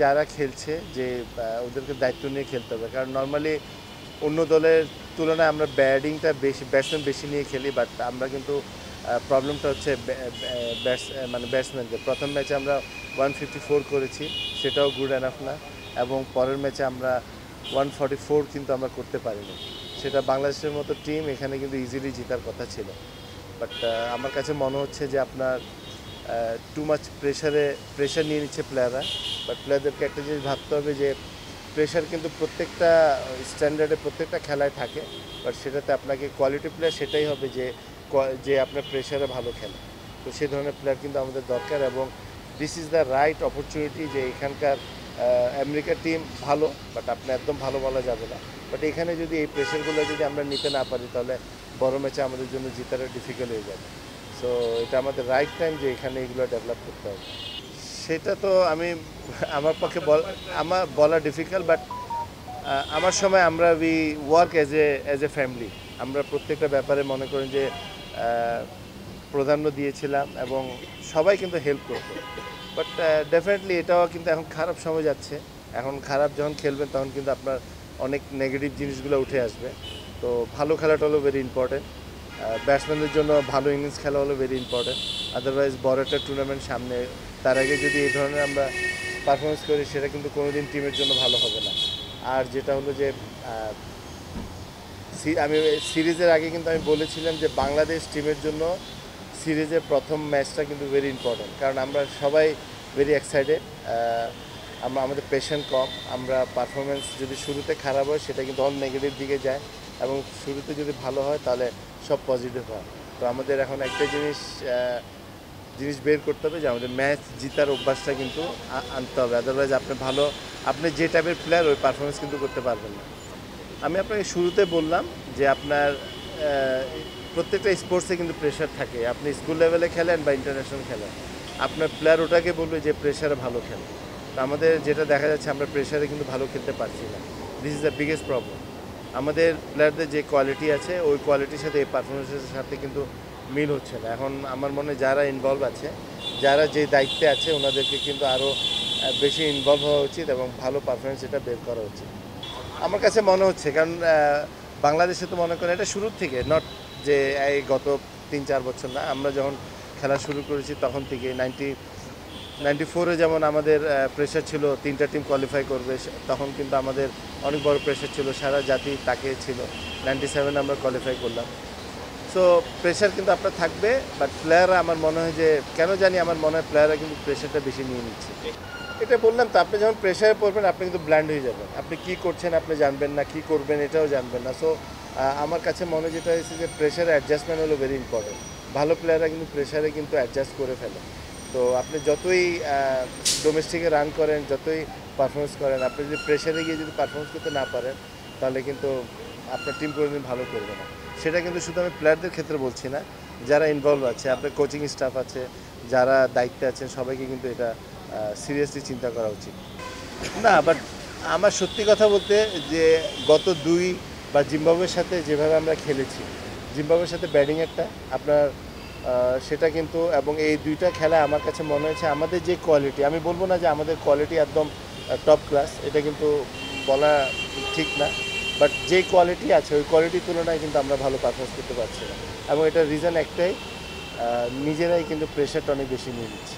যারা খেলছে যে ওদেরকে দায়িত্ব নিয়ে খেলতে হবে, কারণ নর্মালি অন্য দলের তুলনায় আমরা ব্যাটসম্যান বেশি নিয়ে খেলি, বাট আমরা কিন্তু প্রবলেমটা হচ্ছে ব্যাটসম্যানদের। প্রথম ম্যাচে আমরা 154 করেছি, সেটাও গুড এনাফ না, এবং পরের ম্যাচে আমরা 144 কিন্তু আমরা করতে পারিনি। সেটা বাংলাদেশের মতো টিম এখানে কিন্তু ইজিলি জেতার কথা ছিল। বাট আমার কাছে মনে হচ্ছে যে আপনার টু মাচ প্রেশার নিয়ে নিচ্ছে প্লেয়াররা। বাট প্লেয়ারদেরকে একটা জিনিস ভাবতে হবে যে প্রেশার কিন্তু প্রত্যেকটা স্ট্যান্ডার্ডে প্রত্যেকটা খেলায় থাকে, বাট সেটাতে আপনাকে কোয়ালিটি প্লেয়ার সেটাই হবে যে আপনার প্রেশারে ভালো খেলে। তো সেই ধরনের প্লেয়ার কিন্তু আমাদের দরকার, এবং this is the right opportunity. যে এখানকার আমেরিকার টিম ভালো, বাট আপনি একদম ভালো বলা যাবে না। বাট এখানে যদি এই প্রেশারগুলো যদি আমরা নিতে না পারি, তাহলে বড় ম্যাচে আমাদের জন্য জিতাটা ডিফিকাল্ট হয়ে যাবে। সো এটা আমাদের রাইট টাইম যে এখানে এগুলো ডেভেলপ করতে হবে। সেটা তো আমার পক্ষে আমার বলা ডিফিকাল্ট, বাট আমার সময় আমরা we work as a family. আমরা প্রত্যেকটা ব্যাপারে মনে করেন যে প্রাধান্য দিয়েছিলাম, এবং সবাই কিন্তু হেল্প করতো। বাট ডেফিনেটলি এটাও কিন্তু এখন খারাপ সময় যাচ্ছে। এখন খারাপ যখন খেলবেন তখন কিন্তু আপনার অনেক নেগেটিভ জিনিসগুলো উঠে আসবে। তো ভালো খেলাটা হলো ভেরি ইম্পর্টেন্ট। ব্যাটসম্যানদের জন্য ভালো ইনিংস খেলা হলো ভেরি ইম্পর্টেন্ট। আদারওয়াইজ বড় একটা টুর্নামেন্ট সামনে, তার আগে যদি এই ধরনের আমরা পারফরমেন্স করি, সেটা কিন্তু কোনোদিন টিমের জন্য ভালো হবে না। আর যেটা হলো যে আমি সিরিজের আগে কিন্তু আমি বলেছিলাম যে বাংলাদেশ টিমের জন্য সিরিজের প্রথম ম্যাচটা কিন্তু ভেরি ইম্পর্টেন্ট, কারণ আমরা সবাই ভেরি এক্সাইটেড। আমাদের পেশেন্ট কম। আমরা পারফরমেন্স যদি শুরুতে খারাপ হয়, সেটা কিন্তু অল নেগেটিভ দিকে যায়, এবং শুরুতে যদি ভালো হয় তাহলে সব পজিটিভ হয়। তো আমাদের এখন একটা জিনিস বের করতে হবে যে আমাদের ম্যাচ জিতার অভ্যাসটা কিন্তু আনতে হবে। আদারওয়াইজ আপনি যে টাইপের প্লেয়ার ওই পারফরমেন্স কিন্তু করতে পারবেন না। আমি আপনাকে শুরুতে বললাম যে আপনার প্রত্যেকটা স্পোর্টসে কিন্তু প্রেশার থাকে। আপনি স্কুল লেভেলে খেলেন বা ইন্টারন্যাশনাল খেলেন, আপনার প্লেয়ার ওটাকে বলবে যে প্রেশারে ভালো খেলে। তো আমাদের যেটা দেখা যাচ্ছে, আমরা প্রেশারে কিন্তু ভালো খেলতে পারছি না। This is the biggest problem. আমাদের প্লেয়ারদের যে কোয়ালিটি আছে, ওই কোয়ালিটির সাথে এই পারফরমেন্সের সাথে কিন্তু মিল হচ্ছে না। এখন আমার মনে হয় যারা ইনভলভ আছে, যারা যে দায়িত্বে আছে, ওনাদেরকে কিন্তু আরও বেশি ইনভলভ হওয়া উচিত, এবং ভালো পারফরমেন্স এটা বের করা উচিত আমার কাছে মনে হচ্ছে। কারণ বাংলাদেশে তো মনে করেন এটা শুরুর থেকে, নট যে এই গত 3-4 বছর না, আমরা যখন খেলা শুরু করেছি তখন থেকে 94-এ যেমন আমাদের প্রেশার ছিল 3টা টিম কোয়ালিফাই করবে, তখন কিন্তু আমাদের অনেক বড় প্রেশার ছিল, সারা জাতি তাকে ছিল। 97 আমরা কোয়ালিফাই করলাম। সো প্রেশার কিন্তু আপনার থাকবে, বাট প্লেয়াররা আমার মনে হয় যে কেন জানি আমার মনে হয় প্লেয়াররা কিন্তু প্রেশারটা বেশি নিয়ে নিচ্ছে। এটা বললাম তো, আপনি যখন প্রেশারে পড়বেন আপনি কিন্তু ব্ল্যান্ড হয়ে যাবেন। আপনি কী করছেন আপনি জানবেন না, কী করবেন এটাও জানবেন না। সো আমার কাছে মনে যেটা হয়েছে যে প্রেশারে অ্যাডজাস্টমেন্ট হলো ভেরি ইম্পর্টেন্ট। ভালো প্লেয়াররা কিন্তু প্রেশারে কিন্তু অ্যাডজাস্ট করে ফেলে। তো আপনি যতই ডোমেস্টিকে রান করেন, যতই পারফরমেন্স করেন, আপনি যদি প্রেশারে গিয়ে যদি পারফরমেন্স করতে না পারেন, তাহলে কিন্তু আপনার টিম কোনোদিন ভালো করবে না। সেটা কিন্তু শুধু আমি প্লেয়ারদের ক্ষেত্রে বলছি না, যারা ইনভলভ আছে, আপনার কোচিং স্টাফ আছে, যারা দায়িত্বে আছেন, সবাইকে কিন্তু এটা সিরিয়াসলি চিন্তা করা উচিত। না, বাট আমার সত্যি কথা বলতে যে গত 2 বা জিম্বাবুয়ের সাথে যেভাবে আমরা খেলেছি, জিম্বাবুয়ের সাথে ব্যাটিংয়েরটা আপনার সেটা কিন্তু, এবং এই 2টা খেলা আমার কাছে মনে হয়েছে আমাদের যে কোয়ালিটি, আমি বলবো না যে আমাদের কোয়ালিটি একদম টপ ক্লাস, এটা কিন্তু বলা ঠিক না, বাট যে কোয়ালিটি আছে ওই কোয়ালিটির তুলনায় কিন্তু আমরা ভালো পারফরমেন্স করতে পারছি না, এবং এটার রিজন একটাই, নিজেরাই কিন্তু প্রেশারটা অনেক বেশি নিয়ে নিচ্ছি।